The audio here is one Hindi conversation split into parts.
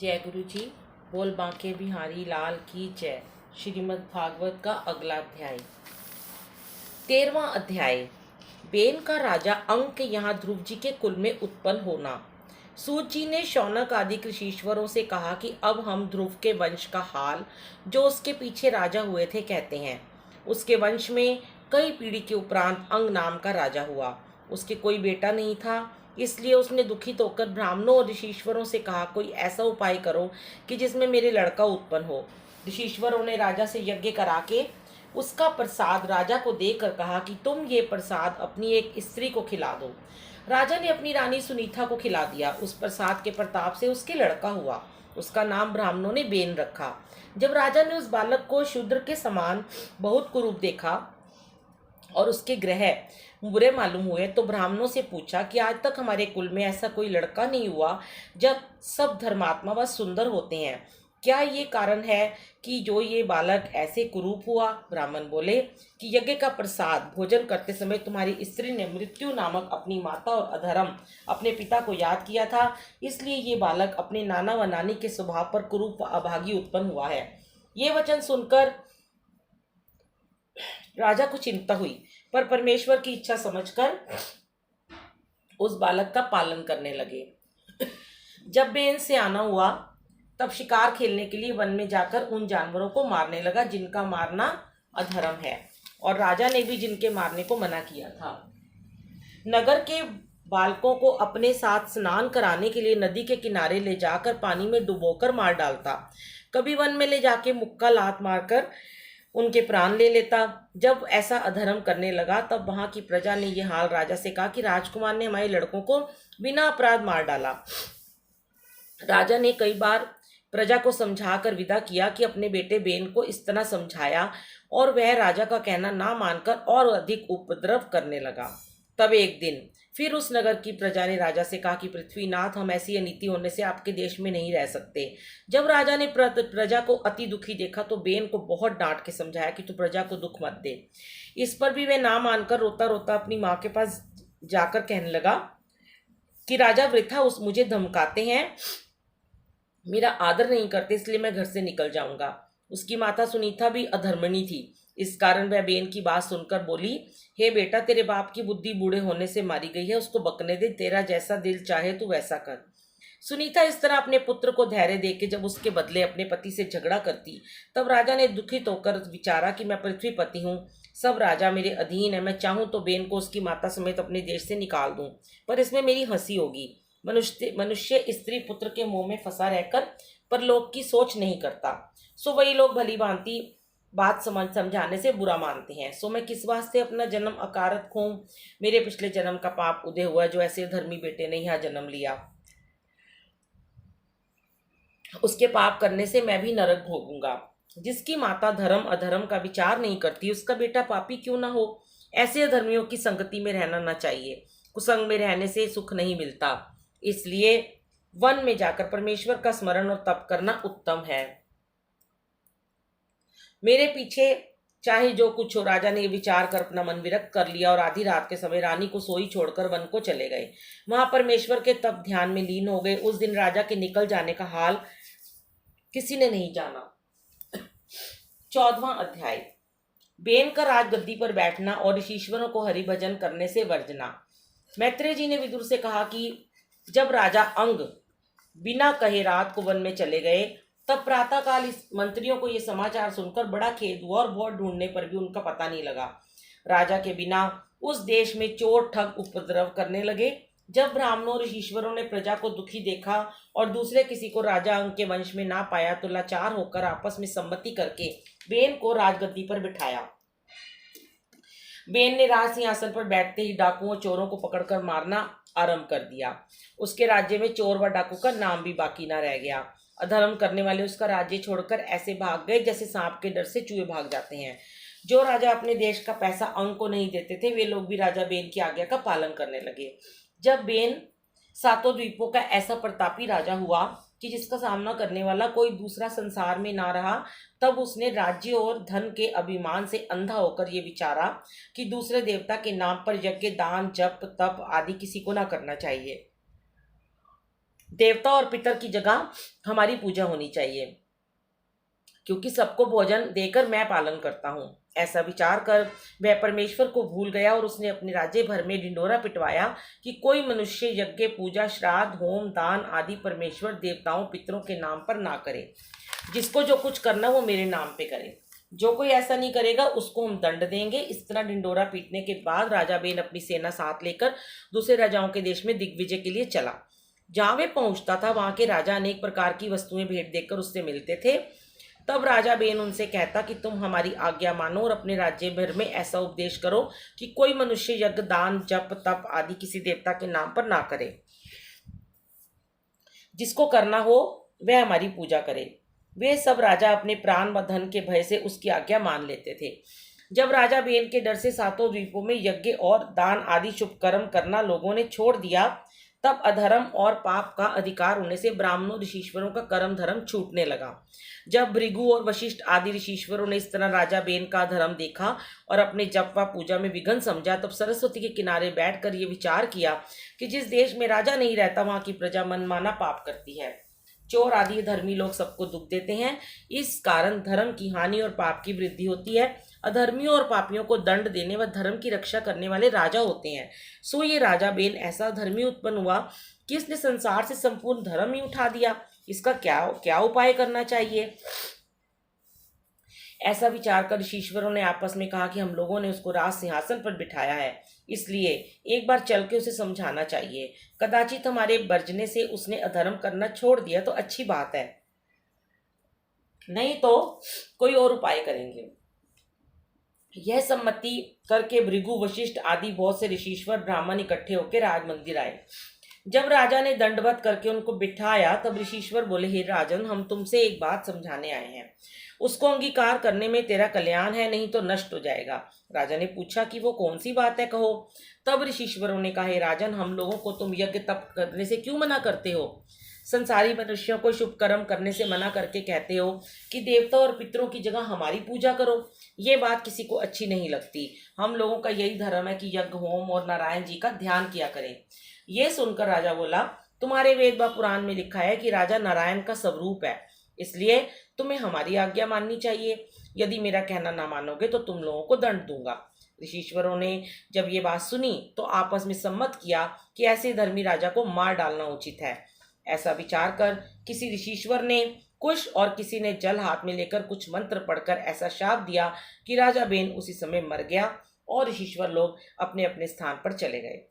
जय गुरु जी। बोल बांके बिहारी लाल की जय। श्रीमद् भागवत का अगला अध्याय 13वां अध्याय। बेन का राजा अंक के यहाँ ध्रुव जी के कुल में उत्पन्न होना। सूत जी ने शौनक आदि कृषीश्वरों से कहा कि अब हम ध्रुव के वंश का हाल, जो उसके पीछे राजा हुए थे, कहते हैं। उसके वंश में कई पीढ़ी के उपरांत अंग नाम का राजा हुआ। उसके कोई बेटा नहीं था, इसलिए उसने दुखित होकर ब्राह्मणों और ऋषीश्वरों से कहा, कोई ऐसा उपाय करो कि जिसमें मेरे लड़का उत्पन्न हो। ऋषीश्वरों ने राजा से यज्ञ करा के उसका प्रसाद राजा को देकर कहा कि तुम ये प्रसाद अपनी एक स्त्री को खिला दो। राजा ने अपनी रानी सुनीता को खिला दिया। उस प्रसाद के प्रताप से उसके लड़का हुआ। उसका नाम ब्राह्मणों ने बेन रखा। जब राजा ने उस बालक को शूद्र के समान बहुत कुरूप देखा और उसके ग्रह बुरे मालूम हुए, तो ब्राह्मणों से पूछा कि आज तक हमारे कुल में ऐसा कोई लड़का नहीं हुआ जब सब धर्मात्मा व सुंदर होते हैं। क्या ये कारण है कि जो ये बालक ऐसे कुरूप हुआ? ब्राह्मण बोले कि यज्ञ का प्रसाद भोजन करते समय तुम्हारी स्त्री ने मृत्यु नामक अपनी माता और अधर्म अपने पिता को याद किया था, इसलिए ये बालक अपने नाना व नानी के स्वभाव पर कुरूप व अभागी उत्पन्न हुआ है। ये वचन सुनकर राजा को चिंता हुई, पर परमेश्वर की इच्छा समझकर उस बालक का पालन करने लगे। जब बेन से आना हुआ, तब शिकार खेलने के लिए वन में जाकर उन जानवरों को मारने लगा जिनका मारना अधर्म है, और राजा ने भी जिनके मारने को मना किया था। नगर के बालकों को अपने साथ स्नान कराने के लिए नदी के किनारे ले जाकर पानी में डुबोकर मार डालता। कभी वन में ले जाके मुक्का लात मारकर उनके प्राण ले लेता। जब ऐसा अधर्म करने लगा, तब वहां की प्रजा ने यह हाल राजा से कहा कि राजकुमार ने हमारे लड़कों को बिना अपराध मार डाला। राजा ने कई बार प्रजा को समझाकर विदा किया कि अपने बेटे बेन को इस तरह समझाया, और वह राजा का कहना ना मानकर और अधिक उपद्रव करने लगा। तब एक दिन फिर उस नगर की प्रजा ने राजा से कहा कि पृथ्वीनाथ, हम ऐसी अनीति होने से आपके देश में नहीं रह सकते। जब राजा ने प्रजा को अति दुखी देखा, तो बेन को बहुत डांट के समझाया कि तू प्रजा को दुख मत दे। इस पर भी वह ना मानकर रोता रोता अपनी माँ के पास जाकर कहने लगा कि राजा वृथा मुझे धमकाते हैं, मेरा आदर नहीं करते, इसलिए मैं घर से निकल जाऊंगा। उसकी माता सुनीता भी अधर्मणी थी, इस कारण वह बेन की बात सुनकर बोली, हे बेटा, तेरे बाप की बुद्धि बूढ़े होने से मारी गई है, उसको बकने दे, तेरा जैसा दिल चाहे तू वैसा कर। सुनीता इस तरह अपने पुत्र को धैर्य देके जब उसके बदले अपने पति से झगड़ा करती, तब राजा ने दुखित होकर विचारा कि मैं पृथ्वीपति हूँ, सब राजा मेरे अधीन है, मैं चाहूँ तो बेन को उसकी माता समेत अपने देश से निकाल दूं, पर इसमें मेरी हंसी होगी। मनुष्य स्त्री पुत्र के मुंह में फंसा रहकर परलोक की सोच नहीं करता, सो वही लोग भली भांति बात समझाने से बुरा मानते हैं। सो मैं किस वास्ते अपना जन्म अकारत खोऊं? मेरे पिछले जन्म का पाप उदय हुआ, जो ऐसे धर्मी बेटे ने यहाँ जन्म लिया, उसके पाप करने से मैं भी नरक भोगूंगा। जिसकी माता धर्म अधर्म का विचार नहीं करती, उसका बेटा पापी क्यों ना हो। ऐसे अधर्मियों की संगति में रहना न चाहिए, कुसंग में रहने से सुख नहीं मिलता। इसलिए वन में जाकर परमेश्वर का स्मरण और तप करना उत्तम है। मेरे पीछे चाहे जो कुछ हो। राजा ने विचार कर अपना मन विरक्त कर लिया और आधी रात के समय रानी को सोई छोड़कर वन को चले गए। वहां परमेश्वर के तप ध्यान में लीन हो गए। उस दिन राजा के निकल जाने का हाल किसी ने नहीं जाना। 14वां अध्याय। बेन का राजगद्दी पर बैठना और ऋषीश्वरों को हरि भजन करने से वर्जना। मैत्रेय जी ने विदुर से कहा कि जब राजा अंग बिना कहे रात को वन में चले गए, तब प्रातःकाल इस मंत्रियों को यह समाचार सुनकर बड़ा खेद हुआ, और बहुत ढूंढने पर भी उनका पता नहीं लगा। राजा के बिना उस देश में चोर ठग उपद्रव करने लगे। जब ब्राह्मणों और ऋषीश्वरों ने प्रजा को दुखी देखा और दूसरे किसी को राजा अंग के वंश में ना पाया, तो लाचार होकर आपस में सम्मति करके बेन को राजगद्दी पर बिठाया। बेन ने राज सिंहासन पर बैठते ही डाकुओं चोरों को पकड़कर मारना आरंभ कर दिया। उसके राज्य में चोर व डाकू का नाम भी बाकी ना रह गया। अधर्म करने वाले उसका राज्य छोड़कर ऐसे भाग गए जैसे सांप के डर से चूहे भाग जाते हैं। जो राजा अपने देश का पैसा अंग को नहीं देते थे, वे लोग भी राजा बेन की आज्ञा का पालन करने लगे। जब बेन सातों द्वीपों का ऐसा प्रतापी राजा हुआ कि जिसका सामना करने वाला कोई दूसरा संसार में ना रहा, तब उसने राज्य और धन के अभिमान से अंधा होकर ये विचारा कि दूसरे देवता के नाम पर यज्ञ, दान, जप, तप आदि किसी को ना करना चाहिए। देवता और पितर की जगह हमारी पूजा होनी चाहिए, क्योंकि सबको भोजन देकर मैं पालन करता हूँ। ऐसा विचार कर वह परमेश्वर को भूल गया और उसने अपने राज्य भर में ढिंढोरा पिटवाया कि कोई मनुष्य यज्ञ, पूजा, श्राद्ध, होम, दान आदि परमेश्वर, देवताओं, पितरों के नाम पर ना करे। जिसको जो कुछ करना वो मेरे नाम पे करे। जो कोई ऐसा नहीं करेगा उसको हम दंड देंगे। इस तरह ढिंडोरा पीटने के बाद राजा बेन अपनी सेना साथ लेकर दूसरे राजाओं के देश में दिग्विजय के लिए चला। जहां वे पहुंचता था वहां के राजा अनेक प्रकार की वस्तुएं भेंट देकर उससे मिलते थे। तब राजा बेन उनसे कहता कि तुम हमारी आज्ञा मानो और अपने राज्य भर में ऐसा उपदेश करो कि कोई मनुष्य यज्ञ, दान, जप, तप आदि किसी देवता के नाम पर ना करे। जिसको करना हो वह हमारी पूजा करे। वे सब राजा अपने प्राण व धन के भय से उसकी आज्ञा मान लेते थे। जब राजा बेन के डर से सातों द्वीपों में यज्ञ और दान आदि शुभ कर्म करना लोगों ने छोड़ दिया, तब अधर्म और पाप का अधिकार होने से ब्राह्मणों, ऋषीश्वरों का कर्म धर्म छूटने लगा। जब भृगु और वशिष्ठ आदि ऋषीश्वरों ने इस तरह राजा बेन का धर्म देखा और अपने जप व पूजा में विघ्न समझा, तब सरस्वती के किनारे बैठकर ये विचार किया कि जिस देश में राजा नहीं रहता वहां की प्रजा मनमाना पाप करती है। चोर आदि धर्मी लोग सबको दुख देते हैं। इस कारण धर्म की हानि और पाप की वृद्धि होती है। अधर्मियों और पापियों को दंड देने व धर्म की रक्षा करने वाले राजा होते हैं। सो ये राजा बेन ऐसा धर्मी उत्पन्न हुआ कि इसने संसार से संपूर्ण धर्म ही उठा दिया। इसका क्या क्या उपाय करना चाहिए? ऐसा विचार कर ऋषीश्वरों ने आपस में कहा कि हम लोगों ने उसको राज सिंहासन पर बिठाया है, इसलिए एक बार चल के उसे समझाना चाहिए। कदाचित हमारे बरजने से उसने अधर्म करना छोड़ दिया तो अच्छी बात है, नहीं तो कोई और उपाय करेंगे। यह सम्मति करके भृगु, वशिष्ठ आदि बहुत से ऋषीश्वर ब्राह्मण इकट्ठे होकर राज मंदिर आए। जब राजा ने दंडवत करके उनको बिठाया तब ऋषीश्वर बोले, हे राजन, हम तुमसे एक बात समझाने आए हैं। उसको अंगीकार करने में तेरा कल्याण है, नहीं तो नष्ट हो जाएगा। राजा ने पूछा कि वो कौन सी बात है, कहो। तब ऋषीश्वरों ने कहा, हे राजन, हम लोगों को तुम यज्ञ तप करने से क्यों मना करते हो? संसारी मनुष्यों को शुभ कर्म करने से मना करके कहते हो कि देवता और पितरों की जगह हमारी पूजा करो। ये बात किसी को अच्छी नहीं लगती। हम लोगों का यही धर्म है कि यज्ञ, होम और नारायण जी का ध्यान किया करें। ये सुनकर राजा बोला, तुम्हारे वेद व पुराण में लिखा है कि राजा नारायण का स्वरूप है, इसलिए तुम्हें हमारी आज्ञा माननी चाहिए। यदि मेरा कहना ना मानोगे तो तुम लोगों को दंड दूंगा। ऋषीश्वरों ने जब ये बात सुनी तो आपस में सम्मत किया कि ऐसे धर्मी राजा को मार डालना उचित है। ऐसा विचार कर किसी ऋषीश्वर ने कुश और किसी ने जल हाथ में लेकर कुछ मंत्र पढ़कर ऐसा शाप दिया कि राजा बेन उसी समय मर गया और ऋषीश्वर लोग अपने अपने स्थान पर चले गए।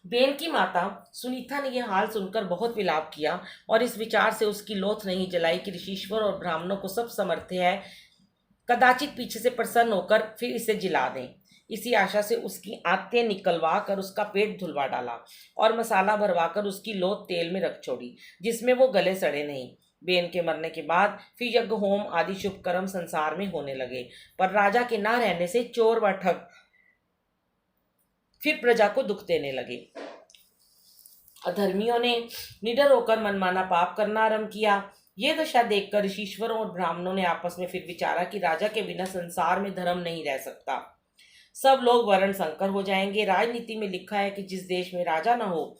बेन की माता सुनीता ने यह हाल सुनकर बहुत विलाप किया और इस विचार से उसकी लोथ नहीं जलाई कि ऋषीश्वर और ब्राह्मणों को सब समर्थ है, कदाचित पीछे से प्रसन्न होकर फिर इसे जिला दें। इसी आशा से उसकी आंतें निकलवा कर उसका पेट धुलवा डाला और मसाला भरवा कर उसकी लोथ तेल में रख छोड़ी, जिसमें वो गले सड़े नहीं। बेन के मरने के बाद फिर यज्ञ, होम आदि शुभ कर्म संसार में होने लगे, पर राजा के ना रहने से चोर व ठग फिर प्रजा को दुख देने लगे। अधर्मियों ने निडर होकर मनमाना पाप करना आरंभ किया। ये दशा देखकर ऋषीश्वरों और ब्राह्मणों ने आपस में फिर विचारा कि राजा के बिना संसार में धर्म नहीं रह सकता, सब लोग वर्ण संकर हो जाएंगे। राजनीति में लिखा है कि जिस देश में राजा न हो,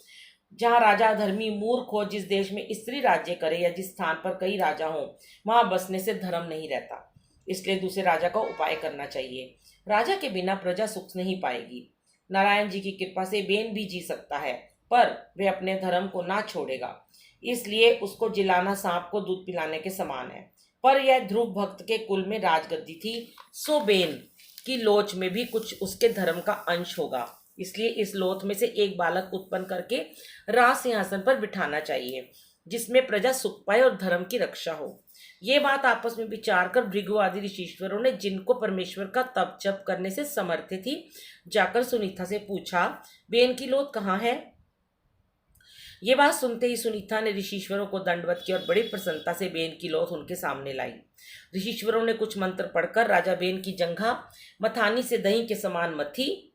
जहाँ राजा धर्मी मूर्ख हो, जिस देश में स्त्री राज्य करे या जिस स्थान पर कई राजा हो, वहां बसने से धर्म नहीं रहता। इसलिए दूसरे राजा का उपाय करना चाहिए। राजा के बिना प्रजा सुख नहीं पाएगी। नारायण जी की कृपा से बेन भी जी सकता है, पर वह अपने धर्म को ना छोड़ेगा, इसलिए उसको जिलाना सांप को दूध पिलाने के समान है। पर यह ध्रुव भक्त के कुल में राजगद्दी थी, सो बेन की लोच में भी कुछ उसके धर्म का अंश होगा, इसलिए इस लोथ में से एक बालक उत्पन्न करके राज सिंहासन पर बिठाना चाहिए, जिसमें प्रजा सुख पाए और धर्म की रक्षा हो। ये बात आपस में विचार कर भृगु आदि ऋषीश्वरों ने, जिनको परमेश्वर का तप जप करने से समर्थ थी, जाकर सुनीता से पूछा, बेन की लोथ कहाँ है? ये बात सुनते ही सुनीता ने ऋषीश्वरों को दंडवत किया और बड़ी प्रसन्नता से बेन की लोथ उनके सामने लाई। ऋषीश्वरों ने कुछ मंत्र पढ़कर राजा बेन की जंघा मथानी से दही के समान मथी।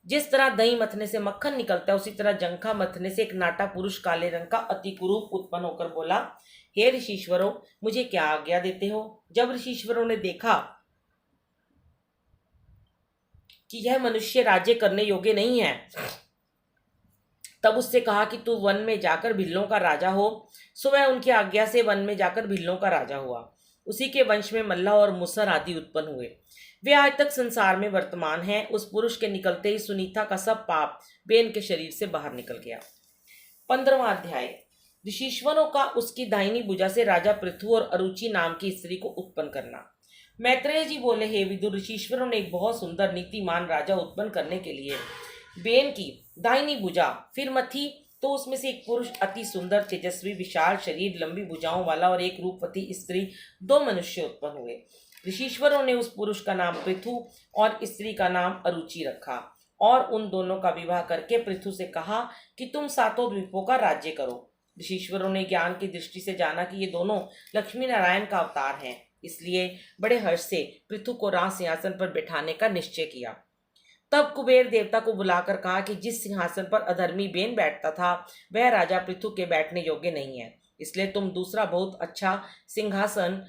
जिस तरह दही मथने से मक्खन निकलता है, उसी तरह जंघा मथने से एक नाटा पुरुष काले रंग का अति कुरूप उत्पन्न होकर बोला, हे ऋषीश्वरों, मुझे क्या आज्ञा देते हो? जब ऋषीश्वरों ने देखा कि यह मनुष्य राज्य करने योग्य नहीं है, तब उससे कहा कि तू वन में जाकर भिल्लों का राजा हो। सो वह उनकी आज्ञा से वन में जाकर भिल्लों का राजा हुआ। उसी के वंश में मल्लाह और मुसर आदि उत्पन्न हुए। वे आज तक संसार में वर्तमान हैं। उस पुरुष के निकलते ही सुनीता का सब पाप बेन के शरीर से बाहर निकल गया। 15वां अध्याय। ऋषीश्वरों का उसकी दाहिनी भुजा से राजा पृथु और अरुचि नाम की स्त्री को उत्पन्न करना। मैत्रेय जी बोले, हे विदुर, ऋषीश्वरों ने एक बहुत सुंदर नीतिमान राजा उत्पन्न करने के लिए बेन की दाहिनी भुजा फिर मथी, तो उसमें से एक पुरुष अति सुंदर, तेजस्वी, विशाल शरीर, लंबी भुजाओं वाला और एक रूपवती स्त्री, दो मनुष्य उत्पन्न हुए। ऋषीश्वरों ने उस पुरुष का नाम पृथु और स्त्री का नाम अरुचि रखा और उन दोनों का विवाह करके पृथु से कहा कि तुम सातों द्वीपों का राज्य करो। ऋषीश्वरों ने ज्ञान की दृष्टि से जाना कि ये दोनों लक्ष्मी नारायण का अवतार हैं, इसलिए बड़े हर्ष से पृथु को राज सिंहासन पर बैठाने का निश्चय किया। तब कुबेर देवता को बुलाकर कहा कि जिस सिंहासन पर अधर्मी बेन बैठता था वह राजा पृथु के बैठने योग्य नहीं है, इसलिए तुम दूसरा बहुत अच्छा सिंहासन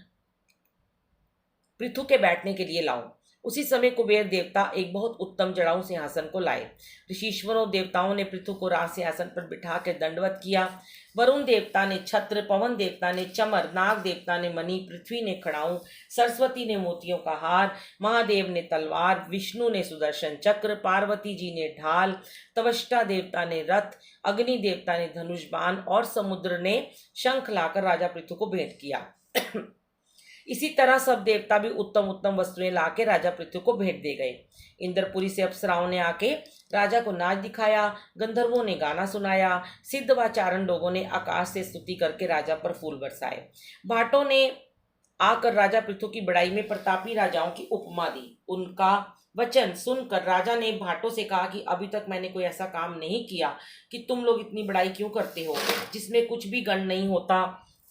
पृथु के बैठने के लिए लाओ। उसी समय कुबेर देवता एक बहुत उत्तम जड़ाऊ सिंहासन को लाए। ऋषीश्वरों देवताओं ने पृथु को राज सिंहासन पर बिठा कर दंडवत किया। वरुण देवता ने छत्र, पवन देवता ने चमर, नाग देवता ने मणि, पृथ्वी ने खड़ाऊ, सरस्वती ने मोतियों का हार, महादेव ने तलवार, विष्णु ने सुदर्शन चक्र, पार्वती जी ने ढाल, तवष्टा देवता ने रथ, अग्नि देवता ने धनुष बाण और समुद्र ने शंख लाकर राजा पृथु को भेंट किया। इसी तरह सब देवता भी उत्तम उत्तम वस्तुएं लाके राजा पृथु को भेंट दे गए। इंद्रपुरी से अप्सराओं ने आके राजा को नाच दिखाया, गंधर्वों ने गाना सुनाया, सिद्ध व चारण लोगों ने आकाश से स्तुति करके राजा पर फूल बरसाए। भाटों ने आकर राजा पृथु की बड़ाई में प्रतापी राजाओं की उपमा दी। उनका वचन सुनकर राजा ने भाटों से कहा कि अभी तक मैंने कोई ऐसा काम नहीं किया कि तुम लोग इतनी बड़ाई क्यों करते हो, जिसमें कुछ भी गण नहीं होता।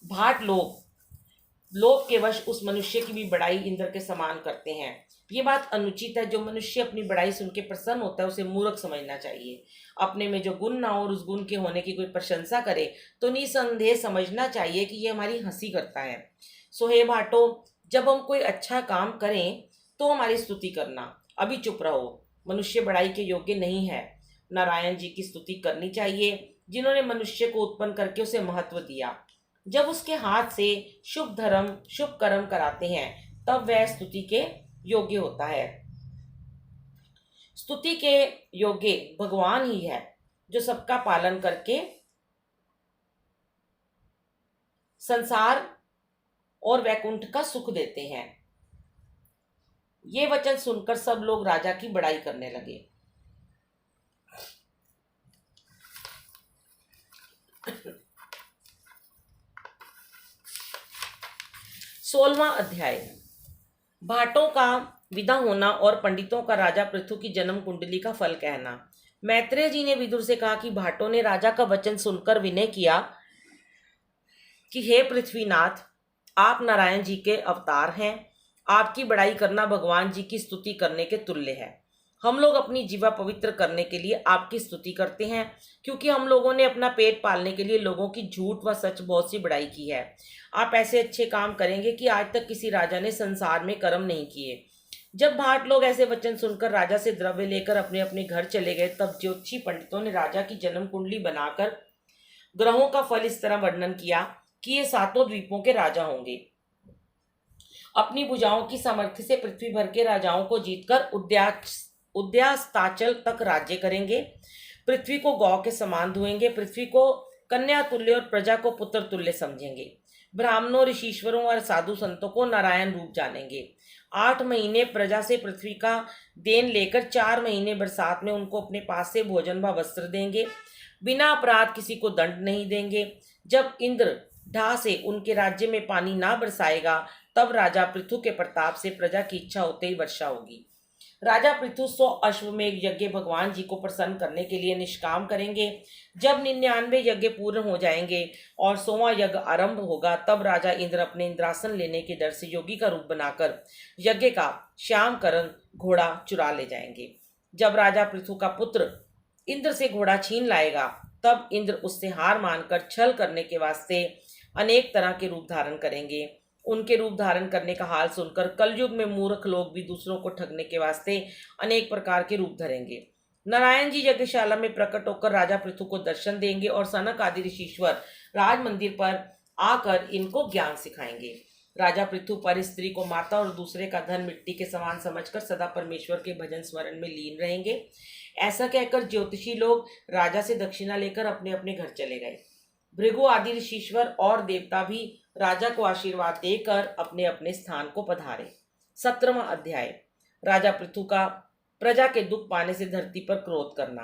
भाट लोभ के वश उस मनुष्य की भी बड़ाई इंद्र के समान करते हैं। ये बात अनुचित है। जो मनुष्य अपनी बड़ाई सुन के प्रसन्न होता है उसे मूर्ख समझना चाहिए। अपने में जो गुण ना हो और उस गुण के होने की कोई प्रशंसा करे तो निसंदेह समझना चाहिए कि ये हमारी हंसी करता है। सो हे भाटो, जब हम कोई अच्छा काम करें तो हमारी स्तुति करना, अभी चुप रहो। मनुष्य बड़ाई के योग्य नहीं है। नारायण जी की स्तुति करनी चाहिए जिन्होंने मनुष्य को उत्पन्न करके उसे महत्व दिया। जब उसके हाथ से शुभ कर्म कराते हैं तब वह स्तुति के योग्य होता है। स्तुति के योग्य भगवान ही है जो सबका पालन करके संसार और वैकुंठ का सुख देते हैं। ये वचन सुनकर सब लोग राजा की बड़ाई करने लगे। सोलहवां अध्याय। भाटों का विदा होना और पंडितों का राजा पृथु की जन्म कुंडली का फल कहना। मैत्रेय जी ने विदुर से कहा कि भाटों ने राजा का वचन सुनकर विनय किया कि हे पृथ्वीनाथ, आप नारायण जी के अवतार हैं। आपकी बड़ाई करना भगवान जी की स्तुति करने के तुल्य है। हम लोग अपनी जीवा पवित्र करने के लिए आपकी स्तुति करते हैं, क्योंकि हम लोगों ने अपना पेट पालने के लिए लोगों की झूठ व सच बहुत सी बड़ाई की है। आप ऐसे अच्छे काम करेंगे कि आज तक किसी राजा ने संसार में कर्म नहीं किए। जब भाट लोग ऐसे वचन सुनकर राजा से द्रव्य लेकर अपने अपने घर चले गए, तब ज्योतिषी पंडितों ने राजा की जन्म कुंडली बनाकर ग्रहों का फल इस तरह वर्णन किया कि ये सातों द्वीपों के राजा होंगे। अपनी भुजाओं की सामर्थ्य से पृथ्वी भर के राजाओं को जीतकर उद्यास्ताचल तक राज्य करेंगे। पृथ्वी को गौ के समान धुएंगे, पृथ्वी को कन्या तुल्य और प्रजा को पुत्र तुल्य समझेंगे। ब्राह्मणों, ऋषीश्वरों और साधु संतों को नारायण रूप जानेंगे। 8 महीने प्रजा से पृथ्वी का देन लेकर 4 महीने बरसात में उनको अपने पास से भोजन व वस्त्र देंगे। बिना अपराध किसी को दंड नहीं देंगे। जब इंद्र ढा से उनके राज्य में पानी ना बरसाएगा तब राजा पृथु के प्रताप से प्रजा की इच्छा होते ही वर्षा होगी। राजा पृथु 100 अश्वमेघ यज्ञ भगवान जी को प्रसन्न करने के लिए निष्काम करेंगे। जब 99 यज्ञ पूर्ण हो जाएंगे और 100वां यज्ञ आरंभ होगा तब राजा इंद्र अपने इंद्रासन लेने के डर से योगी का रूप बनाकर यज्ञ का श्यामकरण घोड़ा चुरा ले जाएंगे। जब राजा पृथु का पुत्र इंद्र से घोड़ा छीन लाएगा तब इंद्र उससे हार मानकर छल करने के वास्ते अनेक तरह के रूप धारण करेंगे। उनके रूप धारण करने का हाल सुनकर कलयुग में मूर्ख लोग भी दूसरों को ठगने के वास्ते अनेक प्रकार के रूप धरेंगे। नारायण जी यज्ञशाला में प्रकट होकर राजा पृथु को दर्शन देंगे और सनक आदि ऋषीश्वर राज मंदिर पर आकर इनको ज्ञान सिखाएंगे। राजा पृथु पर स्त्री को माता और दूसरे का धन मिट्टी के समान समझकर सदा परमेश्वर के भजन स्मरण में लीन रहेंगे। ऐसा कहकर ज्योतिषी लोग राजा से दक्षिणा लेकर अपने अपने घर चले गए। भृगु आदि ऋषीश्वर और देवता भी राजा को आशीर्वाद देकर अपने अपने स्थान को पधारे। 17वां अध्याय, राजा पृथु का प्रजा के दुख पाने से धरती पर क्रोध करना।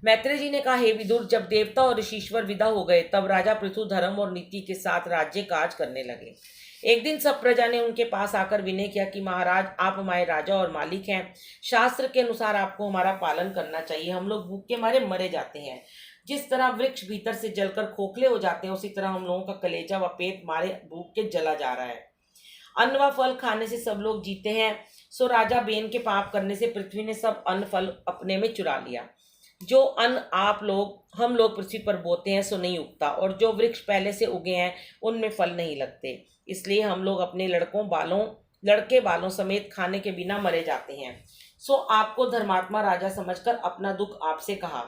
मैत्रेय जी ने कहा, हे विदुर, जब देवता और ऋषीश्वर विदा हो गए तब राजा पृथु धर्म और नीति के साथ राज्य काज करने लगे। एक दिन सब प्रजा ने उनके पास आकर विनय किया कि महाराज, आप हमारे राजा और मालिक हैं। शास्त्र के अनुसार आपको हमारा पालन करना चाहिए। हम लोग भूख के मारे मरे जाते हैं। जिस तरह वृक्ष भीतर से जलकर खोखले हो जाते हैं, उसी तरह हम लोगों का कलेजा व पेट मारे भूख के जला जा रहा है। अन्न व फल खाने से सब लोग जीते हैं। सो राजा बेन के पाप करने से पृथ्वी ने सब अन्न फल अपने में चुरा लिया। जो अन्न हम लोग पृथ्वी पर बोते हैं सो नहीं उगता, और जो वृक्ष पहले से उगे हैं उनमें फल नहीं लगते। इसलिए हम लोग अपने लड़के बालों समेत खाने के बिना मरे जाते हैं। सो आपको धर्मात्मा राजा समझकर अपना दुख आपसे कहा।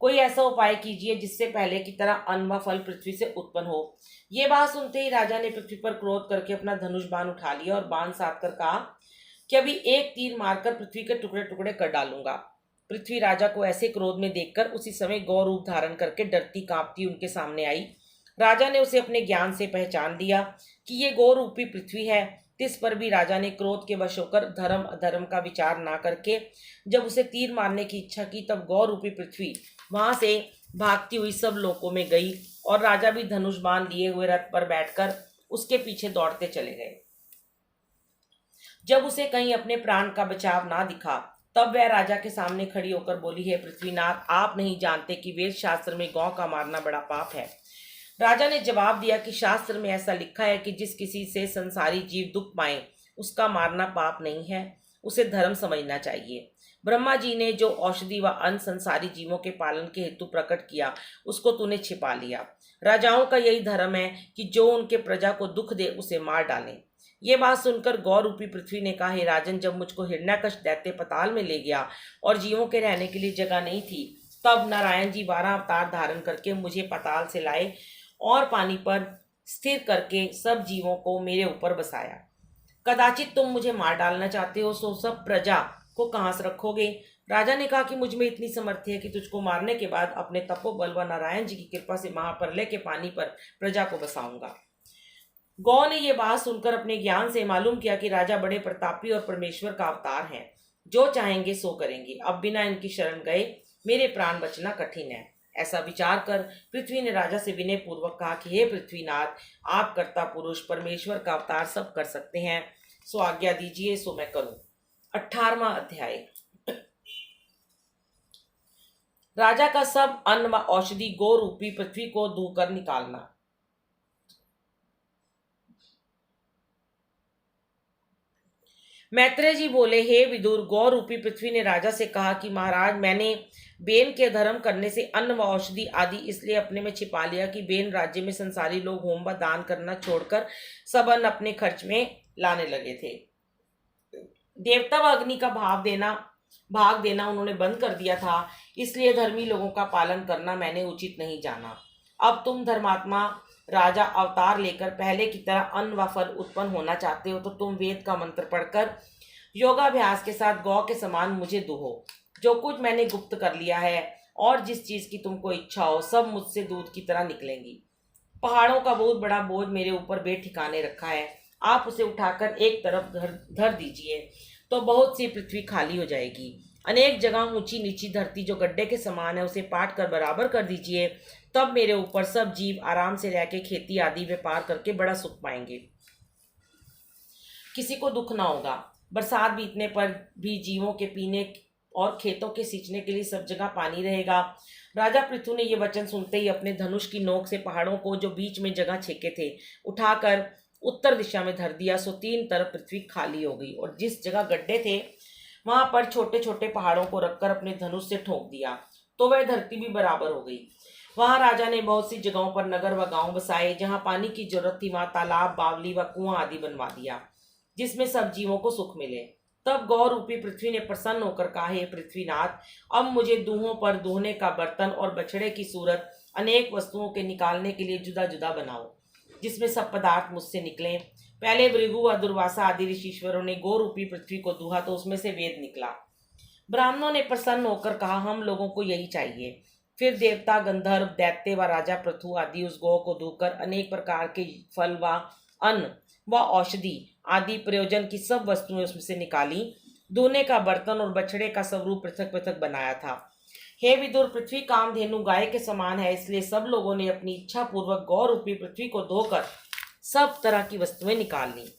कोई ऐसा उपाय कीजिए जिससे पहले की तरह अन्न व फल पृथ्वी से उत्पन्न हो। ये बात सुनते ही राजा ने पृथ्वी पर क्रोध करके अपना धनुष बाण उठा लिया और बाण साध कर कहा कि अभी एक तीर मारकर पृथ्वी के टुकड़े टुकड़े कर डालूंगा। पृथ्वी राजा को ऐसे क्रोध में देखकर उसी समय गौ रूप धारण करके डरती कांपती उनके सामने आई। राजा ने उसे अपने ज्ञान से पहचान लिया कि ये गौ रूपी पृथ्वी है। इस पर भी राजा ने क्रोध के वश होकर धर्म अधर्म का विचार ना करके जब उसे तीर मारने की इच्छा की, तब गौ रूपी पृथ्वी वहां से भागती हुई सब लोकों में गई और राजा भी धनुष बाण लिए हुए रथ पर बैठकर उसके पीछे दौड़ते चले गए। जब उसे कहीं अपने प्राण का बचाव ना दिखा, तब वह राजा के सामने खड़ी होकर बोली, है पृथ्वीनाथ, आप नहीं जानते कि वेद शास्त्र में गौ का मारना बड़ा पाप है। राजा ने जवाब दिया कि शास्त्र में ऐसा लिखा है कि जिस किसी से संसारी जीव दुख पाए उसका मारना पाप नहीं है, उसे धर्म समझना चाहिए। ब्रह्मा जी ने जो औषधि व अन्न संसारी जीवों के पालन के हेतु प्रकट किया, उसको तूने छिपा लिया। राजाओं का यही धर्म है कि जो उनके प्रजा को दुख दे उसे मार डालें। ये बात सुनकर गौ रूपी पृथ्वी ने कहा, हे राजन, जब मुझको हिरण्यकश्यप दैत्य पताल में ले गया और जीवों के रहने के लिए जगह नहीं थी, तब नारायण जी 12 अवतार धारण करके मुझे पताल से लाए और पानी पर स्थिर करके सब जीवों को मेरे ऊपर बसाया। कदाचित तुम मुझे मार डालना चाहते हो, सो सब प्रजा को कहाँ से रखोगे? राजा ने कहा कि मुझ में इतनी समर्थी है कि तुझको मारने के बाद अपने तपोबल व नारायण जी की कृपा से महाप्रलय के पानी पर प्रजा को बसाऊंगा। गौ ने यह बात सुनकर अपने ज्ञान से मालूम किया कि राजा बड़े प्रतापी और परमेश्वर का अवतार हैं, जो चाहेंगे सो करेंगे। अब बिना इनकी शरण गए मेरे प्राण बचना कठिन है। ऐसा विचार कर पृथ्वी ने राजा से विनय पूर्वक कहा कि हे पृथ्वीनाथ, आप कर्ता पुरुष परमेश्वर का अवतार सब कर सकते हैं, सो आज्ञा दीजिए सो मैं करूं। 18वां अध्याय, राजा का सब अन्न व औषधि गौ रूपी पृथ्वी को धोकर निकालना। मैत्रेय जी बोले, हे विदुर, गौ रूपी पृथ्वी ने राजा से कहा कि महाराज, मैंने बेन के धर्म करने से अन्न व औषधि आदि इसलिए अपने में छिपा लिया कि बेन राज्य में संसारी लोग होम व दान करना छोड़कर सब अन्न अपने खर्च में लाने लगे थे। देवता व अग्नि का भाग देना उन्होंने बंद कर दिया था, इसलिए धर्मी लोगों का पालन करना मैंने उचित नहीं जाना। अब तुम धर्मात्मा राजा अवतार लेकर पहले की तरह अन्न व फल उत्पन्न होना चाहते हो, तो तुम वेद का मंत्र पढ़कर योगाभ्यास के साथ गौ के समान मुझे दुहो। जो कुछ मैंने गुप्त कर लिया है और जिस चीज की तुमको इच्छा हो, सब मुझसे दूध की तरह निकलेंगी। पहाड़ों का बहुत बड़ा बोझ मेरे ऊपर बेठिकाने रखा है, आप उसे उठाकर एक तरफ धर दीजिए तो बहुत सी पृथ्वी खाली हो जाएगी। अनेक जगह ऊंची नीची धरती जो गड्ढे के समान है, उसे पाट कर बराबर कर दीजिए, तब मेरे ऊपर सब जीव आराम से रह के खेती आदि व्यापार करके बड़ा सुख पाएंगे, किसी को दुख ना होगा। बरसात बीतने पर भी जीवों के पीने और खेतों के सींचने के लिए सब जगह पानी रहेगा। राजा पृथु ने यह वचन सुनते ही अपने धनुष की नोक से पहाड़ों को जो बीच में जगह छेके थे उठाकर उत्तर दिशा में धर दिया, सो 3 तरफ पृथ्वी खाली हो गई और जिस जगह गड्ढे थे वहां पर छोटे छोटे पहाड़ों को रखकर अपने धनुष से ठोक दिया, तो वह धरती भी बराबर हो गई। वहां राजा ने बहुत सी जगहों पर नगर व गांव बसाए, जहां पानी की जरूरत थी वहां तालाब, बावली व कुआं आदि बनवा दिया, जिसमें सब जीवों को सुख मिले। तब गौ रूपी पृथ्वी ने प्रसन्न होकर कहा, हे पृथ्वीनाथ, अब मुझे दूहों पर दूहने का बर्तन और बछड़े की सूरत अनेक वस्तुओं के निकालने के लिए जुदा जुदा बनाओ, जिसमें सब पदार्थ मुझसे निकलें। पहले भृगु व दुर्वासा आदि ऋषीश्वरों ने गौ रूपी पृथ्वी को दूहा तो उसमें से वेद निकला। ब्राह्मणों ने प्रसन्न होकर कहा, हम लोगों को यही चाहिए। फिर देवता, गंधर्व, दैत्य व राजा पृथु आदि उस गौ को धोकर अनेक प्रकार के फल व अन्न व औषधि आदि प्रयोजन की सब वस्तुएं उसमें से निकाली। दूने का बर्तन और बछड़े का स्वरूप पृथक पृथक बनाया था। हे विदुर, पृथ्वी कामधेनु गाय के समान है, इसलिए सब लोगों ने अपनी इच्छा पूर्वक गौ रूपी पृथ्वी को धोकर सब तरह की वस्तुएं निकाल ली।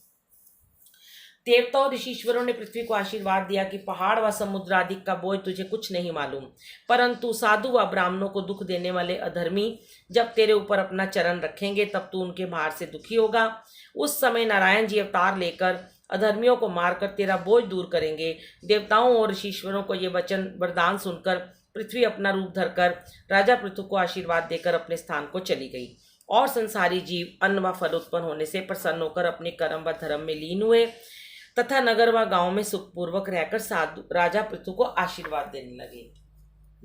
देवता और ऋषीश्वरों ने पृथ्वी को आशीर्वाद दिया कि पहाड़ व समुद्र आदि का बोझ तुझे कुछ नहीं मालूम, परंतु साधु व ब्राह्मणों को दुख देने वाले अधर्मी जब तेरे ऊपर अपना चरण रखेंगे तब तू उनके भार से दुखी होगा। उस समय नारायण जी अवतार लेकर अधर्मियों को मारकर तेरा बोझ दूर करेंगे। देवताओं और ऋषीश्वरों को ये वचन वरदान सुनकर पृथ्वी अपना रूप धरकर राजा पृथु को आशीर्वाद देकर अपने स्थान को चली गई और संसारी जीव अन्न व फल उत्पन्न होने से प्रसन्न होकर अपने कर्म व धर्म में लीन हुए तथा नगर व गांव में सुखपूर्वक रहकर साधु राजा पृथु को आशीर्वाद देने लगे।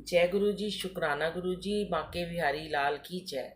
जय गुरु जी, शुक्राना गुरु जी, बांके बिहारी लाल की जय।